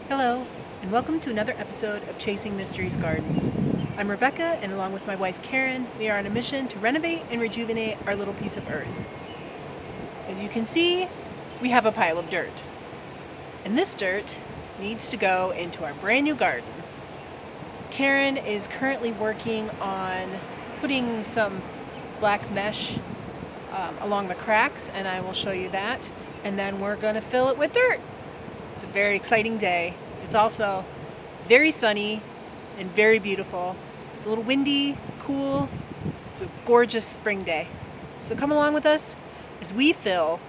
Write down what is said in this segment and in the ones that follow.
Hello, and welcome to another episode of Chasing Mysteries Gardens. I'm Rebecca, and along with my wife Karen, we are on a mission to renovate and rejuvenate our little piece of earth. As you can see, we have a pile of dirt. And this dirt needs to go into our brand new garden. Karen is currently working on putting some black mesh along the cracks, and I will show you that. And then we're going to fill it with dirt. It's a very exciting day. It's also very sunny and very beautiful. It's a little windy, cool. It's a gorgeous spring day. So come along with us as we fill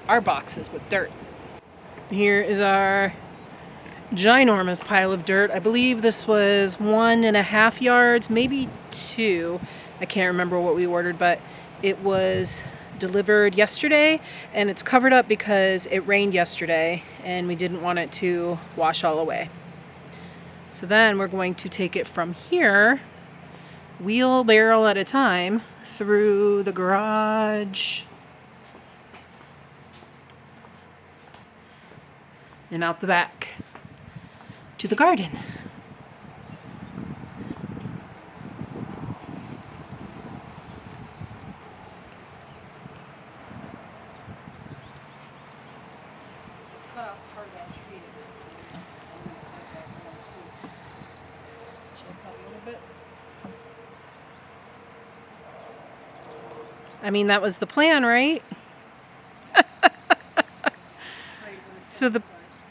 our boxes with dirt. Here is our ginormous pile of dirt. I believe this was 1.5 yards, maybe 2. I can't remember what we ordered, but it was delivered yesterday, and it's covered up because it rained yesterday and we didn't want it to wash all away. So then we're going to take it from here, wheelbarrow at a time, through the garage and out the back to the garden. I mean, that was the plan, right? So the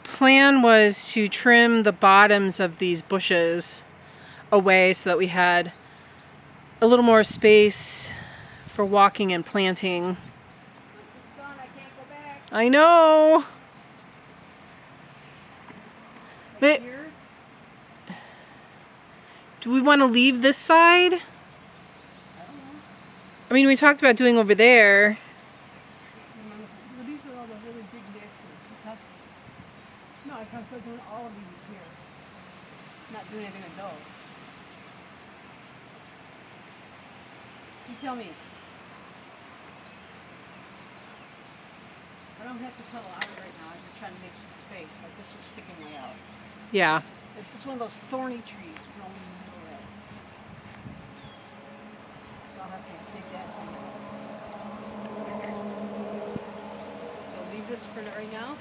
plan was to trim the bottoms of these bushes away so that we had a little more space for walking and planting. Once it's done, I can't go back. I know. But Here, do we want to leave this side? I don't know. I mean, we talked about doing over there. Well, these are all the really big baskets. No, I talked about doing all of these here. Not doing anything with those. You tell me. I don't have to tunnel out right now. I'm just trying to make some space. Like this was sticking way out. Yeah. It's one of those thorny trees growing in the middle of that. So I'll have to take that one. So leave this for right now.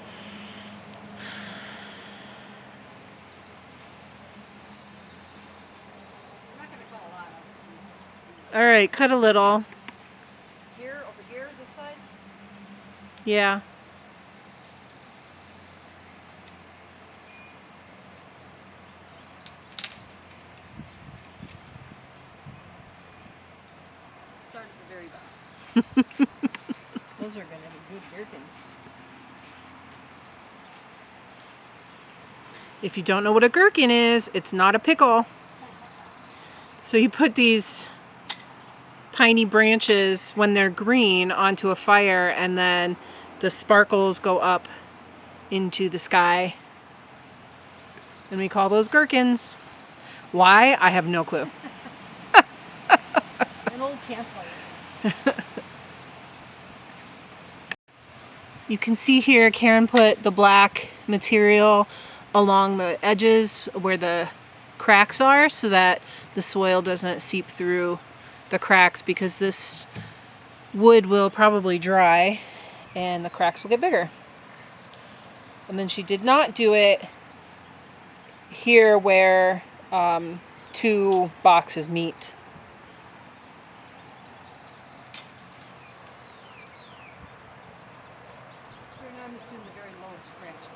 I'm not going to cut a lot. I'm just going to All right, cut a little. here, over here, this side. Yeah. Start at the very bottom. Those are going to be good gherkins. If you don't know what a gherkin is, it's not a pickle. So you put these piney branches when they're green onto a fire, and then the sparkles go up into the sky. And we call those gherkins. Why? I have no clue. An old campfire. You can see here Karen put the black material along the edges where the cracks are so that the soil doesn't seep through the cracks, because this wood will probably dry and the cracks will get bigger. And then she did not do it here where 2 boxes meet. Right now I'm just doing the very lowest scratches.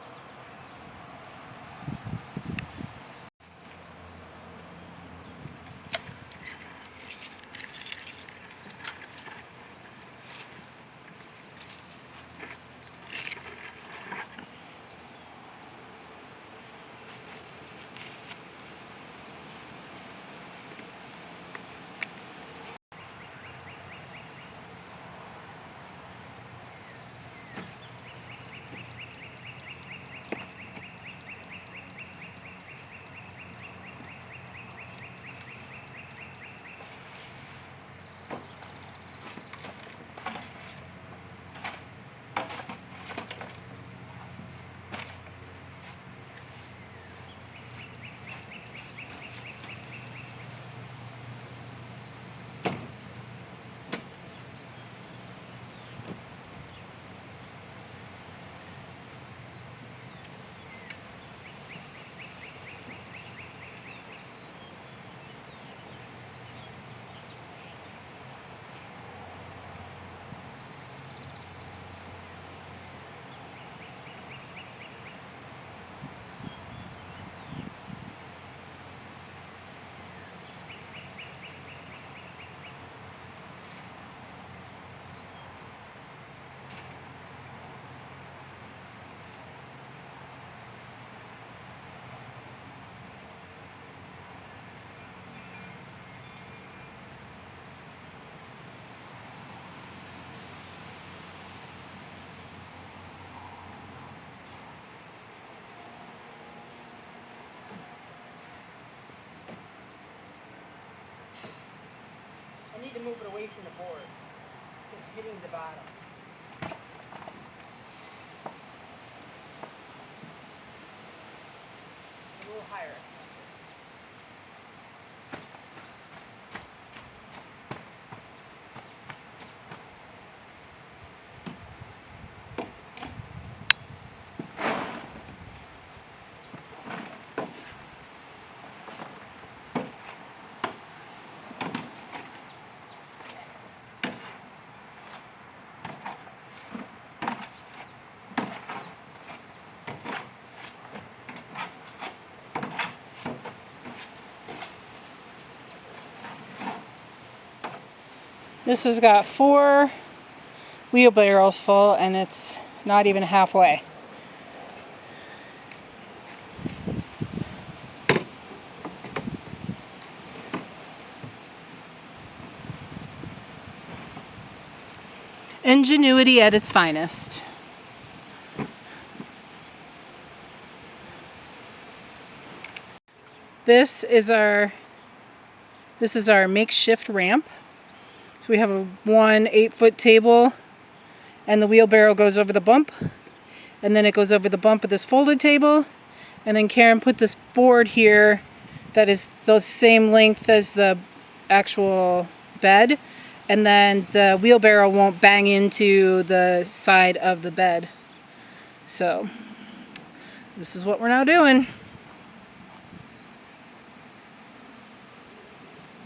I need to move it away from the board. It's hitting the bottom. A little higher. This has got 4 wheelbarrows full and it's not even halfway. Ingenuity at its finest. This is our makeshift ramp. So we have a 8-foot table and the wheelbarrow goes over the bump and then it goes over the bump of this folded table, and then Karen put this board here that is the same length as the actual bed, and then the wheelbarrow won't bang into the side of the bed. So this is what we're now doing.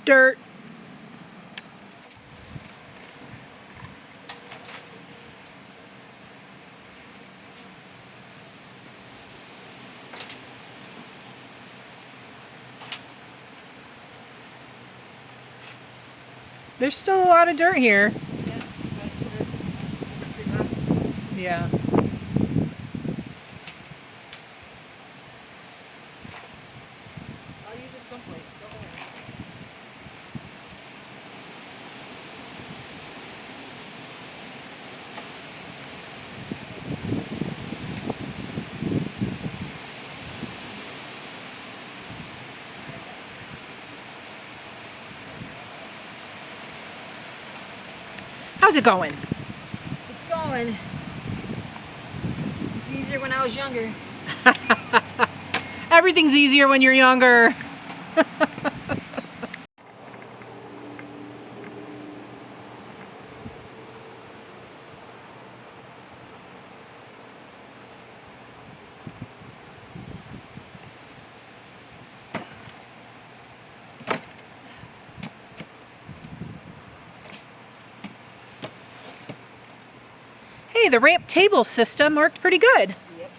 Dirt. There's still a lot of dirt here. Yeah, that's number 3 months. Yeah. I'll use it someplace. Go ahead. How's it going? It's going. It's easier when I was younger. Everything's easier when you're younger. Hey, the ramp table system worked pretty good. Yep.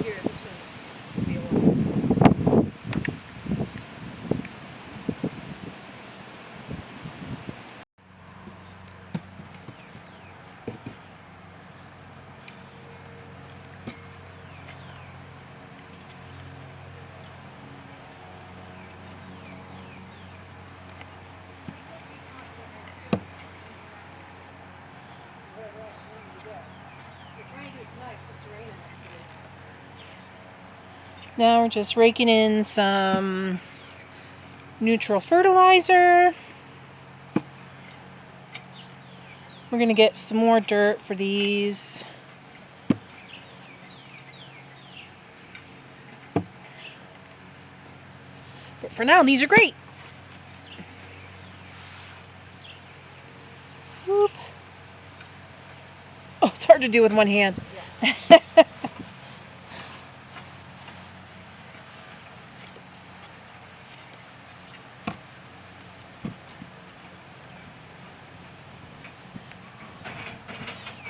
Here, this one will be a little. Now we're just raking in some neutral fertilizer. We're going to get some more dirt for these. But for now, these are great. Whoop. Oh, it's hard to do with one hand. Yeah.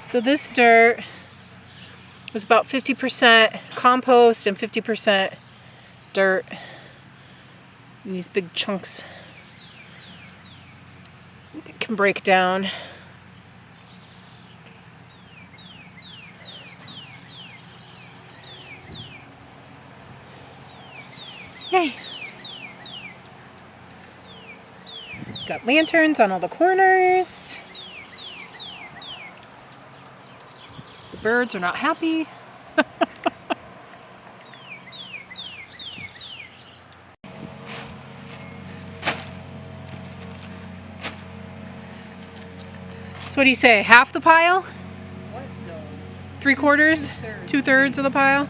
So this dirt was about 50% compost and 50% dirt. And these big chunks can break down. Yay! Got lanterns on all the corners. The birds are not happy. So what do you say? Half the pile? What? No. 3/4? Two-thirds. 2/3 of the pile?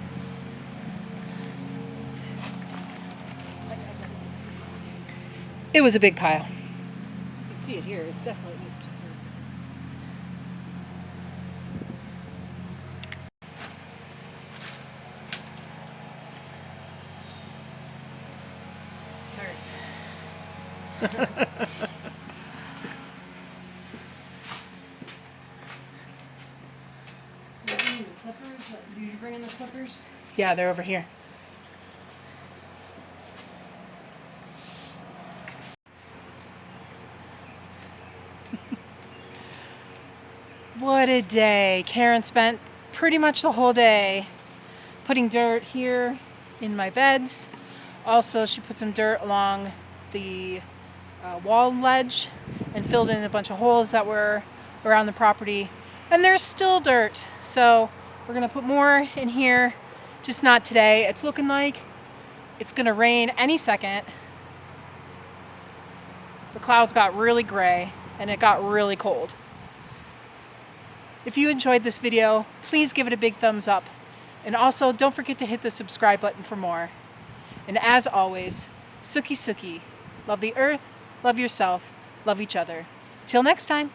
It was a big pile. You can see it here. It's definitely at least 2/3. Did you bring in the clippers? Yeah, they're over here. What a day. Karen spent pretty much the whole day putting dirt here in my beds. Also, she put some dirt along the wall ledge and filled in a bunch of holes that were around the property. And there's still dirt. So we're gonna put more in here, just not today. It's looking like it's gonna rain any second. The clouds got really gray and it got really cold. If you enjoyed this video, please give it a big thumbs up. And also, don't forget to hit the subscribe button for more. And as always, Suki Suki. Love the earth, love yourself, love each other. Till next time.